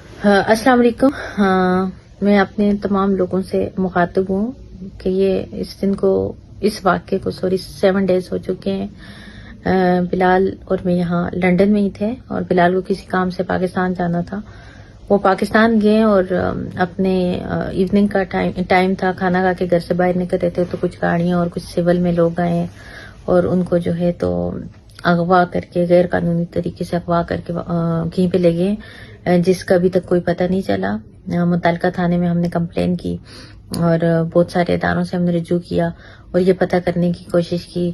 السلام علیکم. میں اپنے تمام لوگوں سے مخاطب ہوں کہ یہ اس واقعے کو 7 days ہو چکے ہیں. بلال اور میں یہاں لندن میں ہی تھے اور بلال کو کسی کام سے پاکستان جانا تھا. وہ پاکستان گئے اور اپنے ایوننگ کا ٹائم تھا, کھانا کھا کے گھر سے باہر نکل رہے تھے تو کچھ گاڑیاں اور کچھ سول میں لوگ آئے اور ان کو جو ہے تو اغوا کر کے, غیر قانونی طریقے سے اغوا کر کے کہیں پہ لے گئے, جس کا ابھی تک کوئی پتہ نہیں چلا. متعلقہ تھانے میں ہم نے کمپلین کی اور بہت سارے اداروں سے ہم نے رجوع کیا اور یہ پتہ کرنے کی کوشش کی,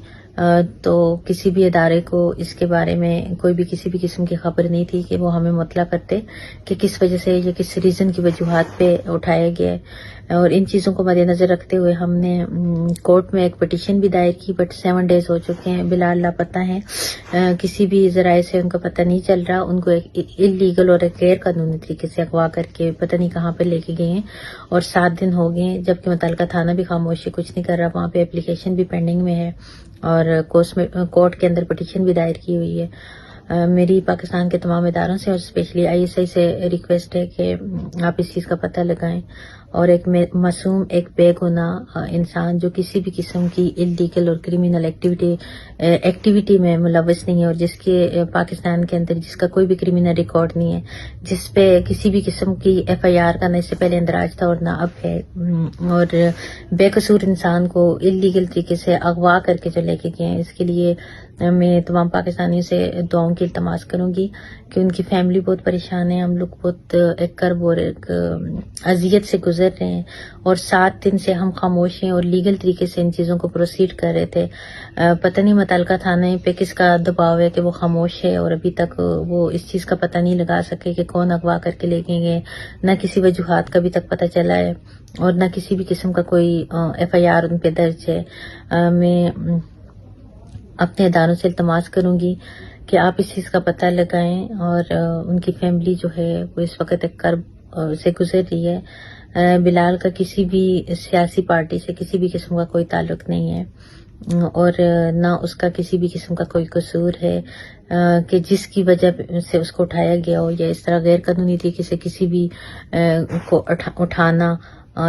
تو کسی بھی ادارے کو اس کے بارے میں کوئی بھی کسی بھی قسم کی خبر نہیں تھی کہ وہ ہمیں مطلع کرتے کہ کس وجہ سے یا کس ریزن کی وجوہات پہ اٹھایا گیا. اور ان چیزوں کو مد نظر رکھتے ہوئے ہم نے کورٹ میں ایک پٹیشن بھی دائر کی, بٹ 7 days ہو چکے ہیں. بلال لاپتہ ہیں, کسی بھی ذرائع سے ان کا پتہ نہیں چل رہا. ان کو ایک انلیگل اور ایک غیر قانونی طریقے سے اغوا کر کے پتہ نہیں کہاں پہ لے کے گئے ہیں اور 7 دن ہو گئے, جبکہ متعلقہ تھانہ بھی خاموشی کچھ نہیں کر رہا. وہاں پہ اپلیکیشن بھی پینڈنگ میں ہے اور کورٹ کے اندر پٹیشن بھی دائر کی ہوئی ہے. میری پاکستان کے تمام اداروں سے اور اسپیشلی ISI سے ریکویسٹ ہے کہ آپ اس چیز کا پتہ لگائیں اور ایک معصوم, ایک بے گناہ انسان جو کسی بھی قسم کی انلیگل اور کرمینل ایکٹیویٹی میں ملوث نہیں ہے اور جس کے پاکستان کے اندر جس کا کوئی بھی کرمینل ریکارڈ نہیں ہے, جس پہ کسی بھی قسم کی FIR کا نہ اس سے پہلے اندراج تھا اور نہ اب ہے, اور بے قصور انسان کو انلیگل طریقے سے اغوا کر کے جو لے کے گئے ہیں, اس کے لیے میں تمام پاکستانیوں سے دعاؤں کی التماس کروں گی کہ ان کی فیملی بہت پریشان ہے. ہم لوگ بہت ایک کرب اور ایک اذیت سے گزر رہے ہیں اور 7 دن سے ہم خاموش ہیں اور لیگل طریقے سے ان چیزوں کو پروسیڈ کر رہے تھے. پتہ نہیں متعلقہ تھانے پہ کس کا دباؤ ہے کہ وہ خاموش ہے اور ابھی تک وہ اس چیز کا پتہ نہیں لگا سکے کہ کون اغوا کر کے لے کے گئے. نہ کسی وجوہات کا ابھی تک پتہ چلا ہے اور نہ کسی بھی قسم کا کوئی FIR ان پہ درج ہے. میں اپنے اداروں سے التماس کروں گی کہ آپ اس چیز کا پتہ لگائیں اور ان کی فیملی جو ہے وہ اس وقت ایک کرب سے گزر رہی ہے. بلال کا کسی بھی سیاسی پارٹی سے کسی بھی قسم کا کوئی تعلق نہیں ہے اور نہ اس کا کسی بھی قسم کا کوئی قصور ہے کہ جس کی وجہ سے اس کو اٹھایا گیا ہو, یا اس طرح غیر قانونی طریقے سے کسی بھی کو اٹھانا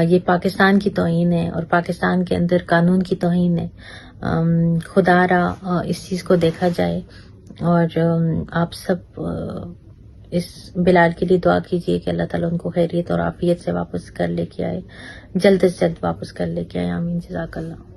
یہ پاکستان کی توہین ہے اور پاکستان کے اندر قانون کی توہین ہے. خدا را اس چیز کو دیکھا جائے اور آپ سب اس بلال کے لیے دعا کیجیے کہ اللہ تعالیٰ ان کو خیریت اور عافیت سے واپس کر لے کے آئے, جلد از جلد واپس کر لے کے آئے. آمین. جزاک اللہ.